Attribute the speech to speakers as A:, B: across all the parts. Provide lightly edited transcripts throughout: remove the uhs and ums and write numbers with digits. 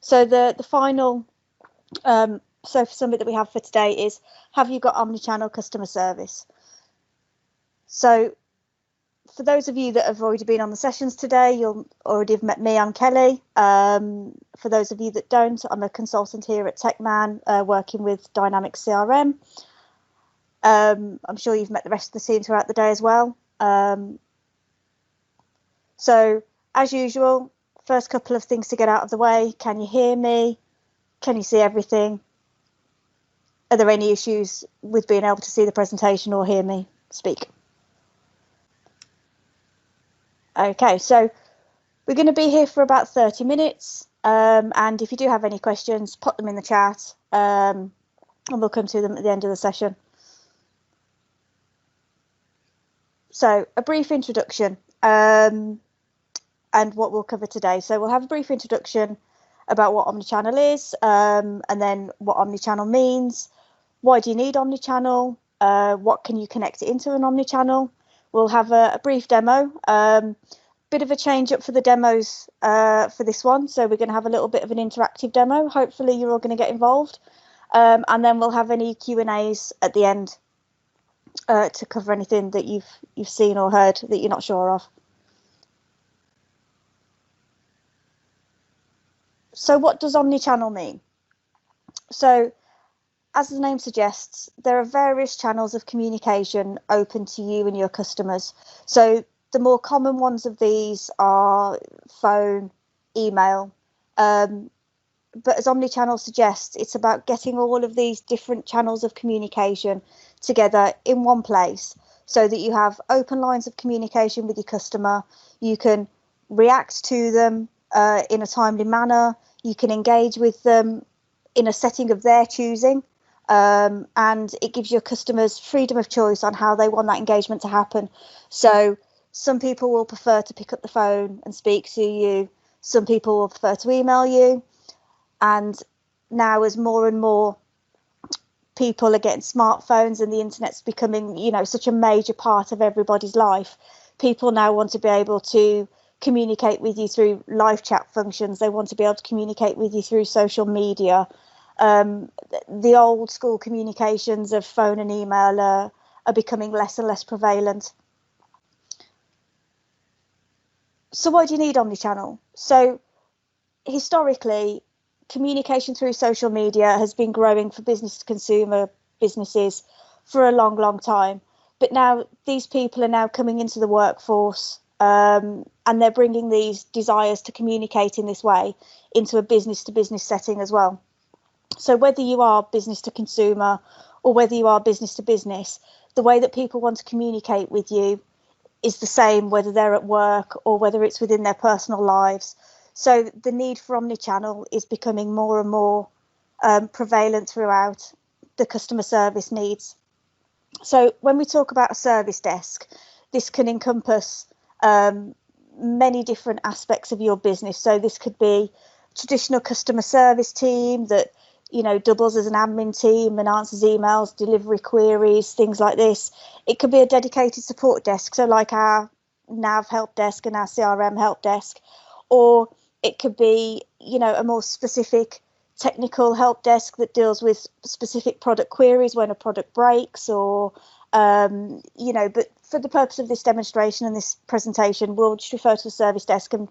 A: So the final Sofa Summit that we have for today is, have you got omni-channel customer service? So for those of you that have already been on the sessions today, you'll already have met me. I'm Kelly. For those of you that don't, I'm a consultant here at TechMan, working with Dynamics CRM. I'm sure you've met the rest of the team throughout the day as well. So as usual, first couple of things to get out of the way. Can you hear me? Can you see everything? Are there any issues with being able to see the presentation or hear me speak? Okay, so we're going to be here for about 30 minutes. And if you do have any questions, put them in the chat, and we'll come to them at the end of the session. So a brief introduction and what we'll cover today. So we'll have a brief introduction about what omnichannel is, and then what omnichannel means. Why do you need omnichannel? What can you connect it into an omnichannel? We'll have a brief demo, bit of a change up for the demos for this one. So we're going to have a little bit of an interactive demo. Hopefully you're all going to get involved. And then we'll have any Q&As at the end to cover anything that you've seen or heard that you're not sure of. So what does omnichannel mean? So as the name suggests, there are various channels of communication open to you and your customers. So the more common ones of these are phone, email, but as omnichannel suggests, it's about getting all of these different channels of communication together in one place so that you have open lines of communication with your customer. You can react to them in a timely manner. You can engage with them in a setting of their choosing, and it gives your customers freedom of choice on how they want that engagement to happen. So some people will prefer to pick up the phone and speak to you. Some people will prefer to email you. And now, as more and more people are getting smartphones and the internet's becoming, such a major part of everybody's life, people now want to be able to communicate with you through live chat functions. They want to be able to communicate with you through social media. The old school communications of phone and email are becoming less and less prevalent. So why do you need omnichannel? So historically, communication through social media has been growing for business to consumer businesses for a long, long time. But now these people are now coming into the workforce, and they're bringing these desires to communicate in this way into a business to business setting as well. So whether you are business to consumer or whether you are business to business, the way that people want to communicate with you is the same, whether they're at work or whether it's within their personal lives. So the need for omnichannel is becoming more and more prevalent throughout the customer service needs. So when we talk about a service desk, this can encompass many different aspects of your business. So this could be traditional customer service team that doubles as an admin team and answers emails, delivery queries, things like this. It could be a dedicated support desk, so like our NAV help desk and our CRM help desk, or it could be a more specific technical help desk that deals with specific product queries when a product breaks, or but for the purpose of this demonstration and this presentation, we'll just refer to the service desk, and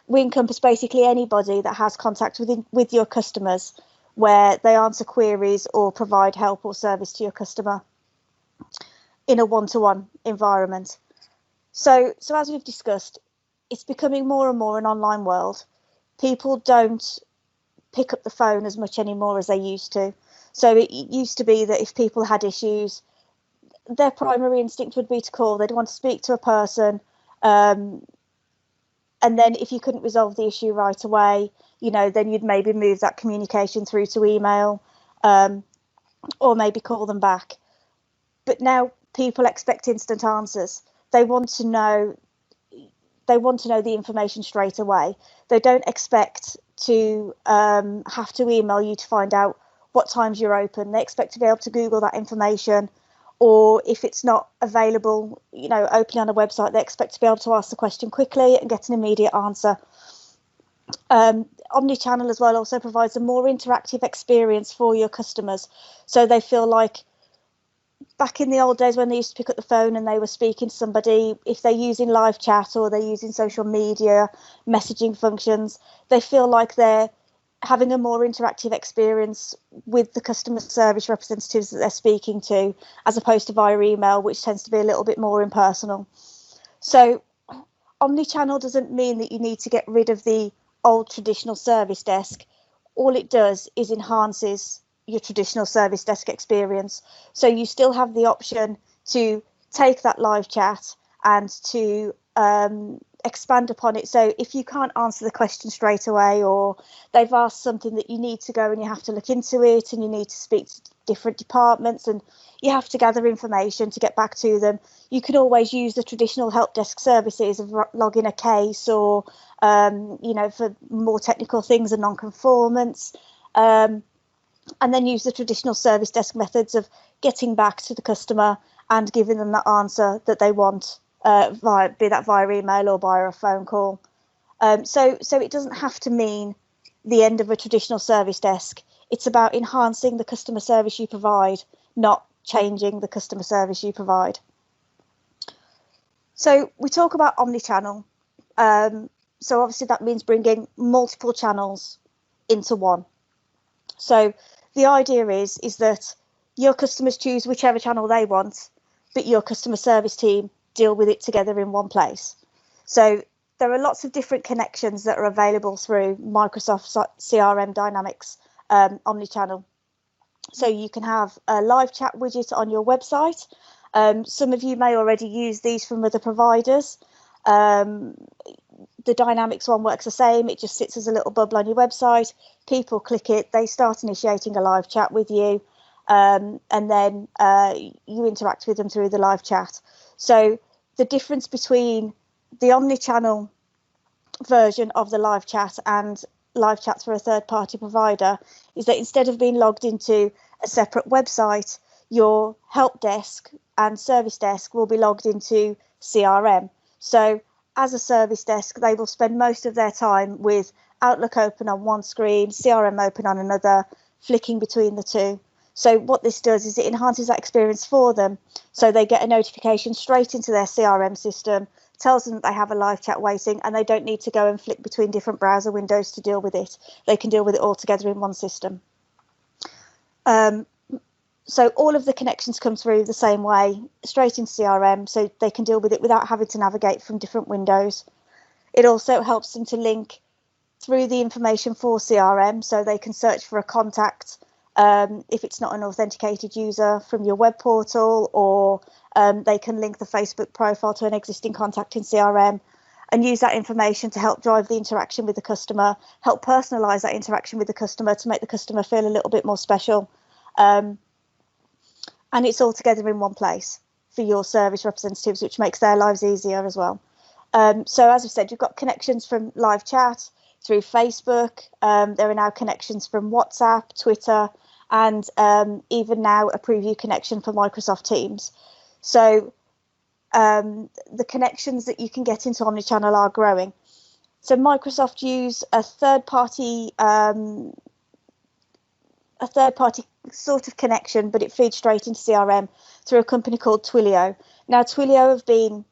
A: we encompass basically anybody that has contact with your customers, where they answer queries or provide help or service to your customer in a one-to-one environment. So as we've discussed, it's becoming more and more an online world. People don't pick up the phone as much anymore as they used to. So it used to be that if people had issues, their primary instinct would be to call. They'd want to speak to a person. And then if you couldn't resolve the issue right away, then you'd maybe move that communication through to email, or maybe call them back. But now people expect instant answers. They want to know the information straight away. They don't expect to have to email you to find out what times you're open. They expect to be able to Google that information, or if it's not available, openly on a website, they expect to be able to ask the question quickly and get an immediate answer. And Omnichannel as well also provides a more interactive experience for your customers. So they feel like back in the old days when they used to pick up the phone and they were speaking to somebody, if they're using live chat or they're using social media messaging functions, they feel like they're having a more interactive experience with the customer service representatives that they're speaking to, as opposed to via email, which tends to be a little bit more impersonal. So omnichannel doesn't mean that you need to get rid of the old traditional service desk. All it does is enhances your traditional service desk experience. So you still have the option to take that live chat and to expand upon it. So if you can't answer the question straight away, or they've asked something that you need to go and you have to look into it and you need to speak to different departments and you have to gather information to get back to them, you can always use the traditional help desk services of logging a case, or for more technical things and non-conformance, and then use the traditional service desk methods of getting back to the customer and giving them that answer that they want, be that via email or via a phone call. So it doesn't have to mean the end of a traditional service desk. It's about enhancing the customer service you provide, not changing the customer service you provide. So we talk about omnichannel. So obviously that means bringing multiple channels into one. So the idea is that your customers choose whichever channel they want, but your customer service team deal with it together in one place. So there are lots of different connections that are available through Microsoft CRM Dynamics Omnichannel. So you can have a live chat widget on your website. Some of you may already use these from other providers. The Dynamics one works the same. It just sits as a little bubble on your website. People click it, they start initiating a live chat with you, and then you interact with them through the live chat. So the difference between the omnichannel version of the live chat and live chat through a third-party provider is that instead of being logged into a separate website, your help desk and service desk will be logged into CRM. So as a service desk, they will spend most of their time with Outlook open on one screen, CRM open on another, flicking between the two. So what this does is it enhances that experience for them. So they get a notification straight into their CRM system, tells them that they have a live chat waiting, and they don't need to go and flick between different browser windows to deal with it. They can deal with it all together in one system. So all of the connections come through the same way, straight into CRM, so they can deal with it without having to navigate from different windows. It also helps them to link through the information for CRM, so they can search for a contact if it's not an authenticated user from your web portal, or they can link the Facebook profile to an existing contact in CRM and use that information to help drive the interaction with the customer, help personalize that interaction with the customer to make the customer feel a little bit more special. And it's all together in one place for your service representatives, which makes their lives easier as well. So as I said, you've got connections from live chat through Facebook. There are now connections from WhatsApp, Twitter, and even now a preview connection for Microsoft Teams. So the connections that you can get into Omnichannel are growing. So Microsoft use a third-party sort of connection, but it feeds straight into CRM through a company called Twilio. Now, Twilio have been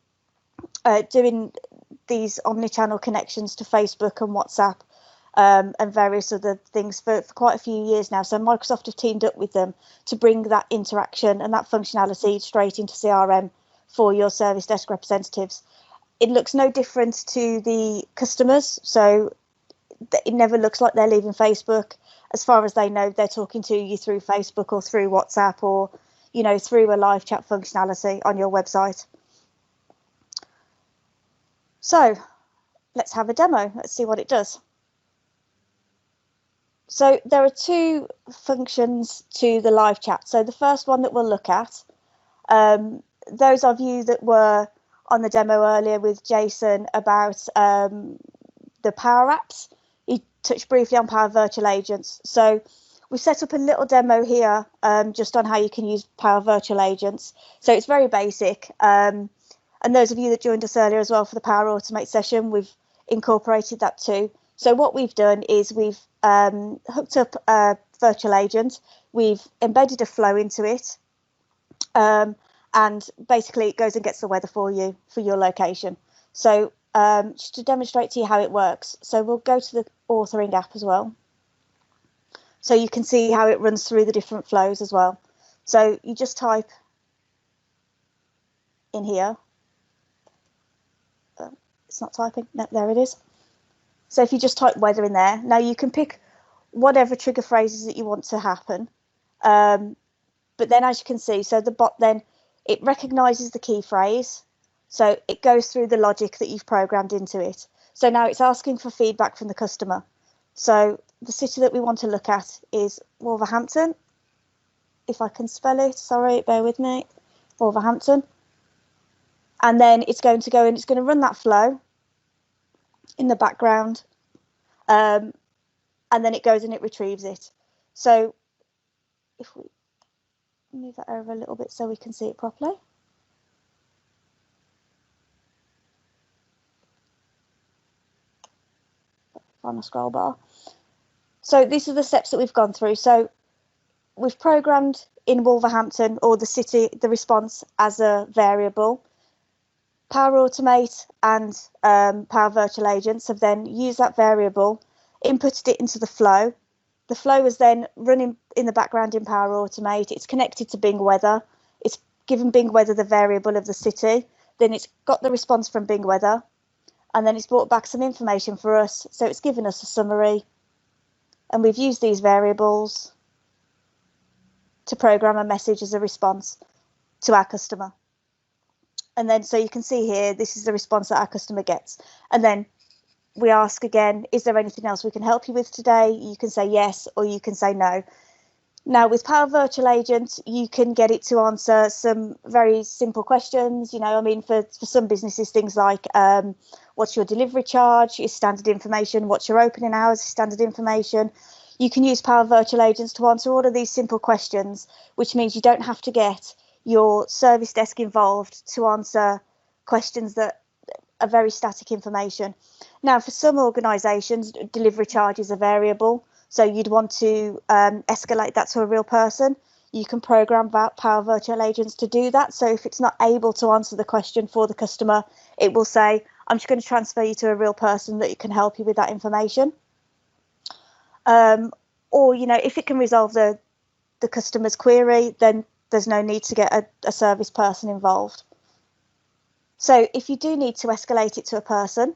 A: doing these omnichannel connections to Facebook and WhatsApp and various other things for quite a few years now. So Microsoft have teamed up with them to bring that interaction and that functionality straight into CRM for your service desk representatives. It looks no different to the customers, so it never looks like they're leaving Facebook. As far as they know, they're talking to you through Facebook or through WhatsApp, or through a live chat functionality on your website. So let's have a demo. Let's see what it does. So there are two functions to the live chat. So the first one that we'll look at, those of you that were on the demo earlier with Jason about the Power Apps, he touched briefly on Power Virtual Agents. So we set up a little demo here just on how you can use Power Virtual Agents. So it's very basic. And those of you that joined us earlier as well for the Power Automate session, we've incorporated that too. So what we've done is we've hooked up a virtual agent, we've embedded a flow into it, and basically it goes and gets the weather for you for your location. So just to demonstrate to you how it works, so we'll go to the authoring app as well. So you can see how it runs through the different flows as well. So you just type in here. It's not typing. No, there it is. So if you just type weather in there, now you can pick whatever trigger phrases that you want to happen. But then as you can see, so the bot then, it recognizes the key phrase. So it goes through the logic that you've programmed into it. So now it's asking for feedback from the customer. So the city that we want to look at is Wolverhampton. If I can spell it, sorry, bear with me. Wolverhampton. And then it's going to go and it's going to run that flow in the background. And then it goes and it retrieves it. So if we move that over a little bit so we can see it properly. On a scroll bar. So these are the steps that we've gone through. So we've programmed in Wolverhampton or the city the response as a variable. Power Automate and Power Virtual Agents have then used that variable, inputted it into the flow. The flow is then running in the background in Power Automate. It's connected to Bing Weather. It's given Bing Weather the variable of the city. Then it's got the response from Bing Weather. And then it's brought back some information for us. So it's given us a summary. And we've used these variables to program a message as a response to our customer. And then so you can see here, this is the response that our customer gets. And then we ask again, is there anything else we can help you with today? You can say yes, or you can say no. Now with Power Virtual Agent, you can get it to answer some very simple questions. You know, I mean, for some businesses, things like what's your delivery charge is standard information. What's your opening hours is standard information. You can use Power Virtual Agents to answer all of these simple questions, which means you don't have to get your service desk involved to answer questions that are very static information. Now, for some organisations, delivery charge is a variable. So you'd want to escalate that to a real person. You can program Power Virtual Agents to do that. So if it's not able to answer the question for the customer, it will say, I'm just going to transfer you to a real person that can help you with that information. Or, you know, if it can resolve the customer's query, then there's no need to get a service person involved. So if you do need to escalate it to a person,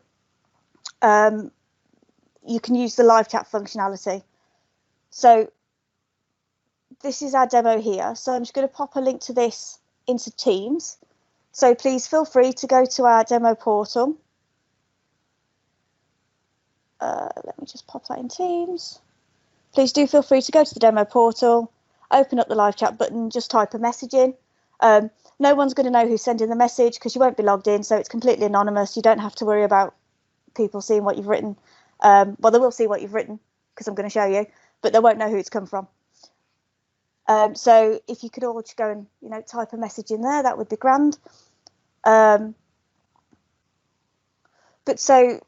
A: you can use the live chat functionality. So this is our demo here. So I'm just going to pop a link to this into Teams. So please feel free to go to our demo portal. Let me just pop that in Teams. Please do feel free to go to the demo portal, open up the live chat button, just type a message in. No one's going to know who's sending the message because you won't be logged in, so it's completely anonymous. You don't have to worry about people seeing what you've written. Well, they will see what you've written because I'm going to show you, but they won't know who it's come from. So if you could all just go and, you know, type a message in there, that would be grand. But so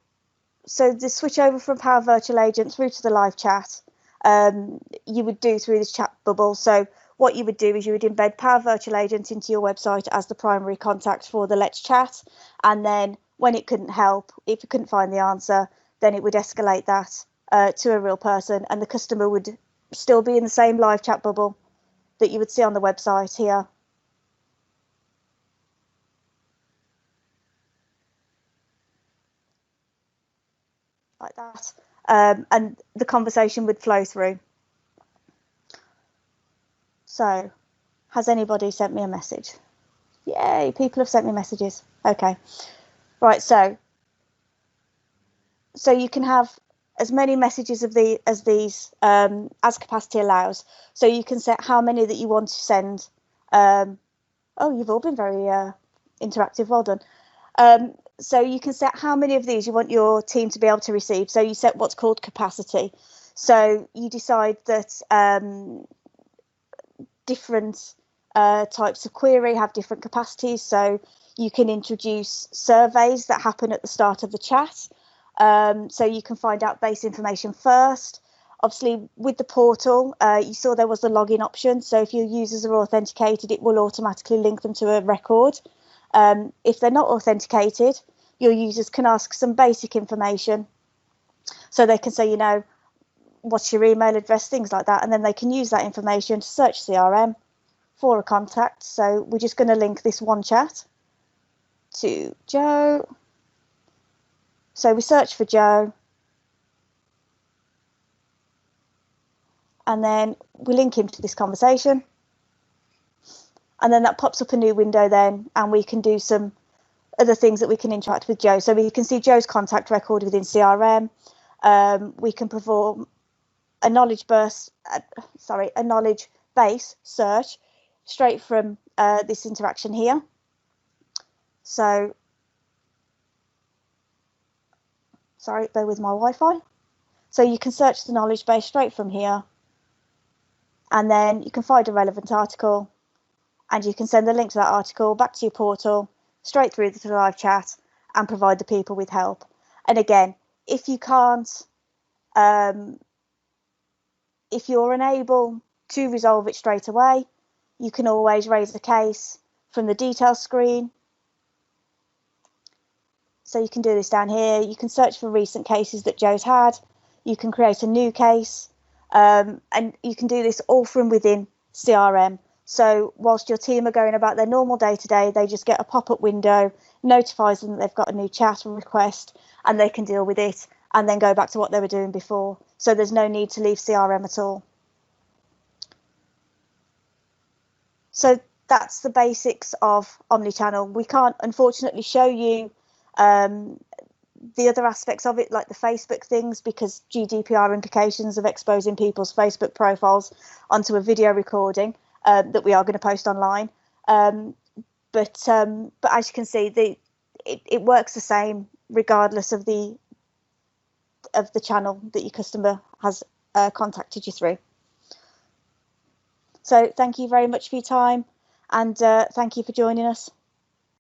A: the switch over from Power Virtual Agent through to the live chat, you would do through this chat bubble. So what you would do is you would embed Power Virtual Agent into your website as the primary contact for the Let's Chat. And then when it couldn't help, if it couldn't find the answer, then it would escalate that to a real person, and the customer would still be in the same live chat bubble that you would see on the website here. Like that. And the conversation would flow through. So, has anybody sent me a message? Yay, people have sent me messages. Okay. Right, so you can have as many messages of as these as capacity allows. So you can set how many that you want to send. Oh, you've all been very interactive. Well done. So you can set how many of these you want your team to be able to receive. So you set what's called capacity. So you decide that different types of query have different capacities. So you can introduce surveys that happen at the start of the chat. So you can find out base information first. Obviously, with the portal, you saw there was the login option. So if your users are authenticated, it will automatically link them to a record. If they're not authenticated, your users can ask some basic information. So they can say, you know, what's your email address, things like that. And then they can use that information to search CRM for a contact. So we're just going to link this one chat to Joe. So we search for Joe. And then we link him to this conversation. And then that pops up a new window then, and we can do some other things that we can interact with Joe. So we can see Joe's contact record within CRM. We can perform a knowledge base search straight from this interaction here. So, sorry, bear with my Wi-Fi. So you can search the knowledge base straight from here, and then you can find a relevant article, and you can send the link to that article back to your portal, straight through the live chat, and provide the people with help. And again, if you can't, if you're unable to resolve it straight away, you can always raise a case from the details screen. So you can do this down here. You can search for recent cases that Joe's had. You can create a new case, and you can do this all from within CRM. So whilst your team are going about their normal day-to-day, they just get a pop-up window, notifies them that they've got a new chat request, and they can deal with it and then go back to what they were doing before. So there's no need to leave CRM at all. So that's the basics of Omnichannel. We can't unfortunately show you the other aspects of it, like the Facebook things, because GDPR implications of exposing people's Facebook profiles onto a video recording that we are going to post online. But as you can see, it works the same regardless of the channel that your customer has contacted you through. So thank you very much for your time, and thank you for joining us.